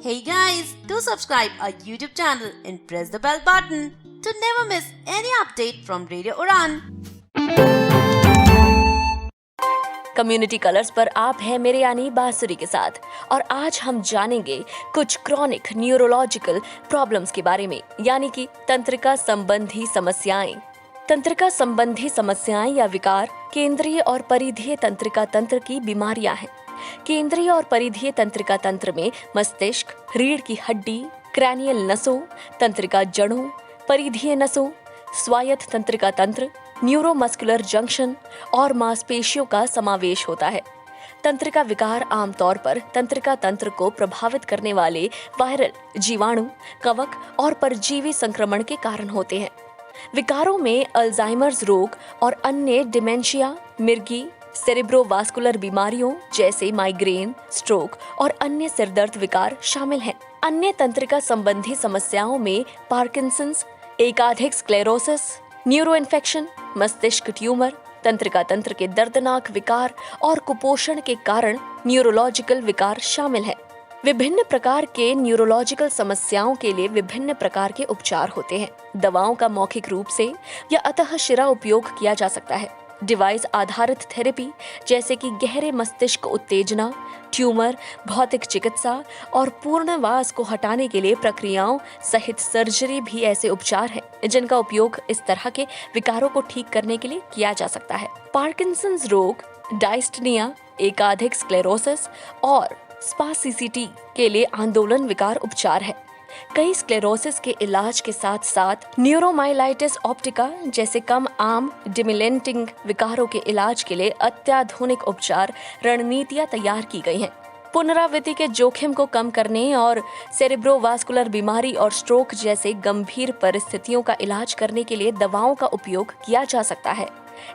Hey guys, do subscribe our YouTube channel and press the bell button to never miss any update from Radio Udan. Community colours पर आप है मेरे यानी बांसुरी के साथ और आज हम जानेंगे कुछ क्रॉनिक न्यूरोलॉजिकल प्रॉब्लम्स के बारे में, यानी कि तंत्रिका संबंधी समस्याएं। तंत्रिका संबंधी समस्याएं या विकार केंद्रीय और परिधीय तंत्रिका तंत्र की बीमारियां हैं। केंद्रीय और परिधीय तंत्रिका तंत्र में मस्तिष्क, रीढ़ की हड्डी, क्रैनियल नसों, तंत्रिका जड़ों, परिधीय नसों, स्वायत्त तंत्रिका तंत्र, न्यूरोमस्कुलर जंक्शन और मांसपेशियों का समावेश होता है। तंत्रिका विकार आमतौर पर तंत्रिका तंत्र को प्रभावित करने वाले वायरल, जीवाणु, कवक और परजीवी संक्रमण के कारण होते हैं। विकारों में अल्जाइमर्स रोग और अन्य डिमेंशिया, मिर्गी, सेरेब्रोवास्कुलर बीमारियों जैसे माइग्रेन, स्ट्रोक और अन्य सिरदर्द विकार शामिल हैं। अन्य तंत्रिका संबंधी समस्याओं में पार्किंसंस, एकाधिक स्क्लेरोसिस, न्यूरो इन्फेक्शन, मस्तिष्क ट्यूमर, तंत्रिका तंत्र के दर्दनाक विकार और कुपोषण के कारण न्यूरोलॉजिकल विकार शामिल हैं। विभिन्न प्रकार के न्यूरोलॉजिकल समस्याओं के लिए विभिन्न प्रकार के उपचार होते हैं। दवाओं का मौखिक रूप से या अतःशिरा उपयोग किया जा सकता है। डिवाइस आधारित थेरेपी जैसे कि गहरे मस्तिष्क उत्तेजना, ट्यूमर, भौतिक चिकित्सा और पूर्णवास को हटाने के लिए प्रक्रियाओं सहित सर्जरी भी ऐसे उपचार हैं जिनका उपयोग इस तरह के विकारों को ठीक करने के लिए किया जा सकता है। पार्किंसंस रोग, डायस्टनिया, एकाधिक स्क्लेरोसिस और स्पासिसिटी के लिए आंदोलन विकार उपचार है। कई स्क्लेरोसिस के इलाज के साथ साथ न्यूरोमाइलाइटिस ऑप्टिका जैसे कम आम डिमिलेंटिंग विकारों के इलाज के लिए अत्याधुनिक उपचार रणनीतियां तैयार की गई हैं। पुनरावृत्ति के जोखिम को कम करने और सेरेब्रोवास्कुलर बीमारी और स्ट्रोक जैसे गंभीर परिस्थितियों का इलाज करने के लिए दवाओं का उपयोग किया जा सकता है।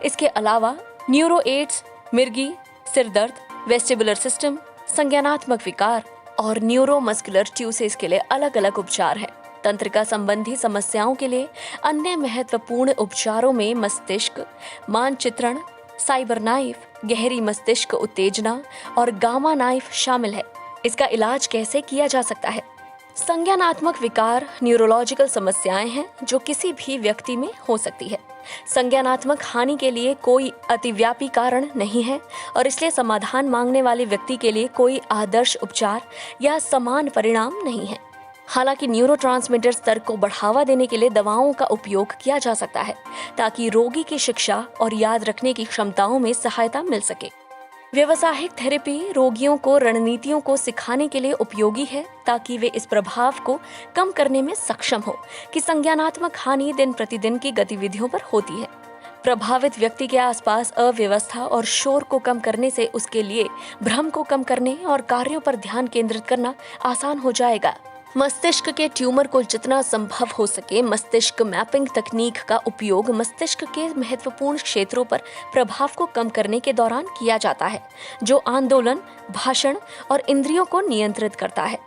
इसके अलावा न्यूरो एड्स, मिर्गी, सिरदर्द, वेस्टिबुलर सिस्टम, संज्ञानात्मक विकार और न्यूरोमस्कुलर ट्यूसिस के लिए अलग अलग उपचार हैं। तंत्रिका संबंधी समस्याओं के लिए अन्य महत्वपूर्ण उपचारों में मस्तिष्क मानचित्रण, साइबर नाइफ, गहरी मस्तिष्क उत्तेजना और गामा नाइफ शामिल है। इसका इलाज कैसे किया जा सकता है? संज्ञानात्मक विकार न्यूरोलॉजिकल समस्याएं हैं जो किसी भी व्यक्ति में हो सकती है। संज्ञानात्मक हानि के लिए कोई अतिव्यापी कारण नहीं है और इसलिए समाधान मांगने वाले व्यक्ति के लिए कोई आदर्श उपचार या समान परिणाम नहीं है। हालांकि न्यूरोट्रांसमीटर स्तर को बढ़ावा देने के लिए दवाओं का उपयोग किया जा सकता है ताकि रोगी की शिक्षा और याद रखने की क्षमताओं में सहायता मिल सके। व्यावसायिक थेरेपी रोगियों को रणनीतियों को सिखाने के लिए उपयोगी है ताकि वे इस प्रभाव को कम करने में सक्षम हो कि संज्ञानात्मक हानि दिन प्रतिदिन की गतिविधियों पर होती है। प्रभावित व्यक्ति के आसपास अव्यवस्था और शोर को कम करने से उसके लिए भ्रम को कम करने और कार्यों पर ध्यान केंद्रित करना आसान हो जाएगा। मस्तिष्क के ट्यूमर को जितना संभव हो सके मस्तिष्क मैपिंग तकनीक का उपयोग मस्तिष्क के महत्वपूर्ण क्षेत्रों पर प्रभाव को कम करने के दौरान किया जाता है, जो आंदोलन, भाषण और इंद्रियों को नियंत्रित करता है।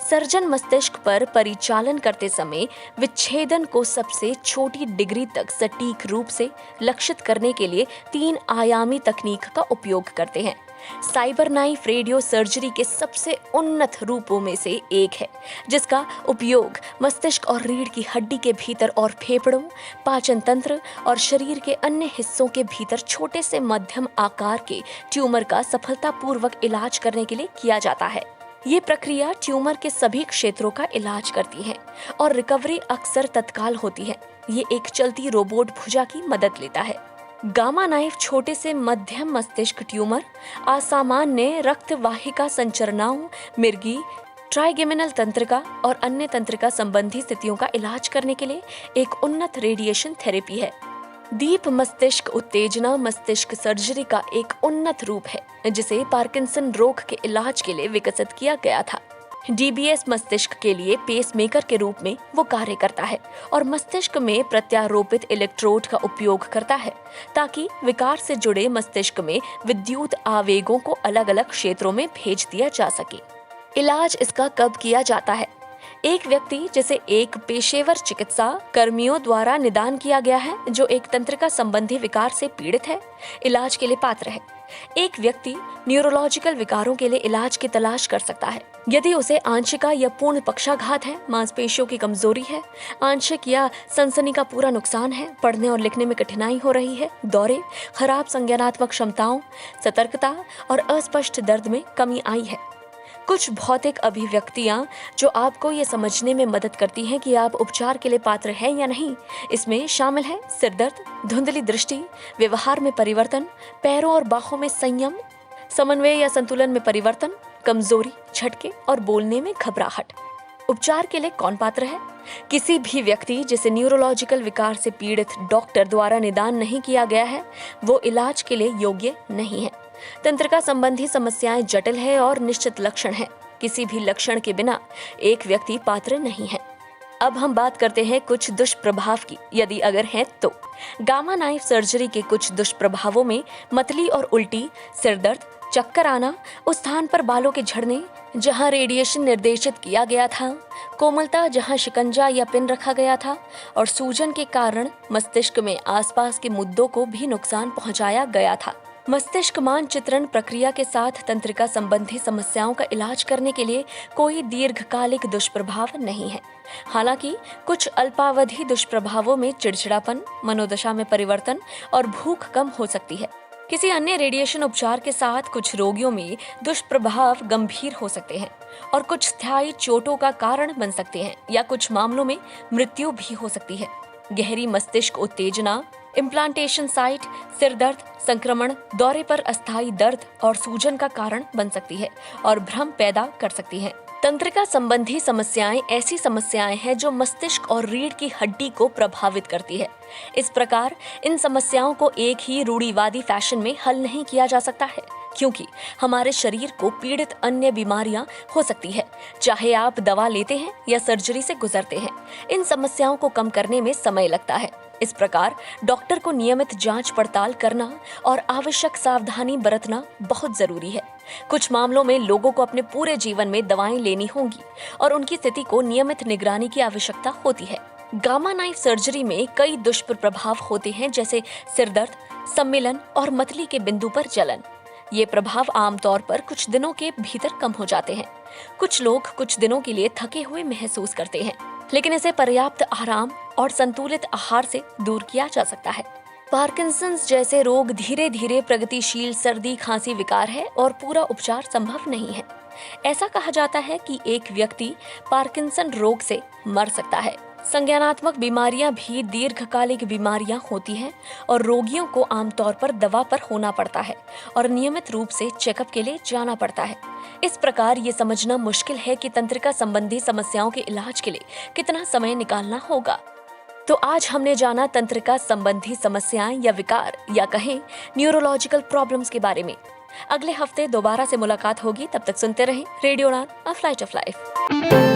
सर्जन मस्तिष्क पर परिचालन करते समय विच्छेदन को सबसे छोटी डिग्री तक सटीक रूप से लक्षित करने के लिए 3 आयामी तकनीक का उपयोग करते हैं। साइबर नाइफ रेडियो सर्जरी के सबसे उन्नत रूपों में से एक है, जिसका उपयोग मस्तिष्क और रीढ़ की हड्डी के भीतर और फेफड़ों, पाचन तंत्र और शरीर के अन्य हिस्सों के भीतर छोटे से मध्यम आकार के ट्यूमर का सफलतापूर्वक इलाज करने के लिए किया जाता है। ये प्रक्रिया ट्यूमर के सभी क्षेत्रों का इलाज करती है और रिकवरी अक्सर तत्काल होती है। ये एक चलती रोबोट भुजा की मदद लेता है। गामा नाइफ छोटे से मध्यम मस्तिष्क ट्यूमर, असामान्य रक्त वाहिका संचरनाओं, मिर्गी, ट्राइगेमिनल तंत्रिका और अन्य तंत्रिका संबंधी स्थितियों का इलाज करने के लिए एक उन्नत रेडिएशन थेरेपी है। दीप मस्तिष्क उत्तेजना मस्तिष्क सर्जरी का एक उन्नत रूप है जिसे पार्किंसन रोग के इलाज के लिए विकसित किया गया था। डीबीएस मस्तिष्क के लिए पेसमेकर के रूप में वो कार्य करता है और मस्तिष्क में प्रत्यारोपित इलेक्ट्रोड का उपयोग करता है ताकि विकार से जुड़े मस्तिष्क में विद्युत आवेगों को अलग अलग क्षेत्रों में भेज दिया जा सके। इलाज इसका कब किया जाता है? एक व्यक्ति जिसे एक पेशेवर चिकित्सा कर्मियों द्वारा निदान किया गया है, जो एक तंत्रिका संबंधी विकार से पीड़ित है, इलाज के लिए पात्र है। एक व्यक्ति न्यूरोलॉजिकल विकारों के लिए इलाज की तलाश कर सकता है यदि उसे आंशिका या पूर्ण पक्षाघात है, मांसपेशियों की कमजोरी है, आंशिक या सनसनी का पूरा नुकसान है, पढ़ने और लिखने में कठिनाई हो रही है, दौरे, खराब संज्ञानात्मक क्षमताओं, सतर्कता और अस्पष्ट दर्द में कमी आई है। कुछ भौतिक अभिव्यक्तियां जो आपको ये समझने में मदद करती हैं कि आप उपचार के लिए पात्र हैं या नहीं, इसमें शामिल है सिरदर्द, धुंधली दृष्टि, व्यवहार में परिवर्तन, पैरों और बाहों में संयम, समन्वय या संतुलन में परिवर्तन, कमजोरी, झटके और बोलने में घबराहट। उपचार के लिए कौन पात्र है? किसी भी व्यक्ति जिसे न्यूरोलॉजिकल विकार से पीड़ित डॉक्टर द्वारा निदान नहीं किया गया है, वो इलाज के लिए योग्य नहीं है। तंत्रिका संबंधी समस्याएं जटिल है और निश्चित लक्षण है। किसी भी लक्षण के बिना एक व्यक्ति पात्र नहीं है। अब हम बात करते हैं कुछ दुष्प्रभाव की, यदि अगर हैं तो। गामा नाइफ सर्जरी के कुछ दुष्प्रभावों में मतली और उल्टी, सिरदर्द, चक्कर आना, उस स्थान पर बालों के झड़ने जहां रेडिएशन निर्देशित किया गया था, कोमलता जहां शिकंजा या पिन रखा गया था, और सूजन के कारण मस्तिष्क में आसपास के मुद्दों को भी नुकसान पहुंचाया गया था। मस्तिष्क मानचित्रण प्रक्रिया के साथ तंत्रिका संबंधी समस्याओं का इलाज करने के लिए कोई दीर्घकालिक दुष्प्रभाव नहीं है। हालांकि कुछ अल्पावधि दुष्प्रभावों में चिड़चिड़ापन, मनोदशा में परिवर्तन और भूख कम हो सकती है। किसी अन्य रेडिएशन उपचार के साथ कुछ रोगियों में दुष्प्रभाव गंभीर हो सकते हैं और कुछ स्थायी चोटों का कारण बन सकते हैं या कुछ मामलों में मृत्यु भी हो सकती है। गहरी मस्तिष्क उत्तेजना, इम्प्लांटेशन साइट, सिरदर्द, संक्रमण, दौरे पर अस्थायी दर्द और सूजन का कारण बन सकती है और भ्रम पैदा कर सकती है। तंत्रिका संबंधी समस्याएं ऐसी समस्याएं हैं जो मस्तिष्क और रीढ़ की हड्डी को प्रभावित करती है। इस प्रकार इन समस्याओं को एक ही रूढ़िवादी फैशन में हल नहीं किया जा सकता है, क्योंकि हमारे शरीर को पीड़ित अन्य बीमारियां हो सकती है, चाहे आप दवा लेते हैं या सर्जरी से गुजरते हैं। इन समस्याओं को कम करने में समय लगता है। इस प्रकार डॉक्टर को नियमित जांच पड़ताल करना और आवश्यक सावधानी बरतना बहुत जरूरी है। कुछ मामलों में लोगों को अपने पूरे जीवन में दवाएं लेनी होंगी और उनकी स्थिति को नियमित निगरानी की आवश्यकता होती है। गामा नाइफ सर्जरी में कई दुष्प्रभाव होते हैं, जैसे सिरदर्द, सम्मिलन और मतली के बिंदु पर जलन। ये प्रभाव आमतौर पर कुछ दिनों के भीतर कम हो जाते हैं। कुछ लोग कुछ दिनों के लिए थके हुए महसूस करते हैं, लेकिन इसे पर्याप्त आराम और संतुलित आहार से दूर किया जा सकता है। पार्किंसंस जैसे रोग धीरे धीरे प्रगतिशील सर्दी खांसी विकार है और पूरा उपचार संभव नहीं है। ऐसा कहा जाता है कि एक व्यक्ति पार्किंसन रोग से मर सकता है। संज्ञानात्मक बीमारियां भी दीर्घकालिक बीमारियां होती हैं और रोगियों को आमतौर पर दवा पर होना पड़ता है और नियमित रूप से चेकअप के लिए जाना पड़ता है। इस प्रकार ये समझना मुश्किल है कि तंत्रिका संबंधी समस्याओं के इलाज के लिए कितना समय निकालना होगा। तो आज हमने जाना तंत्रिका संबंधी समस्याएं या विकार या कहें न्यूरोलॉजिकल प्रॉब्लम्स के बारे में। अगले हफ्ते दोबारा से मुलाकात होगी, तब तक सुनते रहें रेडियो उड़ान, अ फ्लाइट ऑफ लाइफ।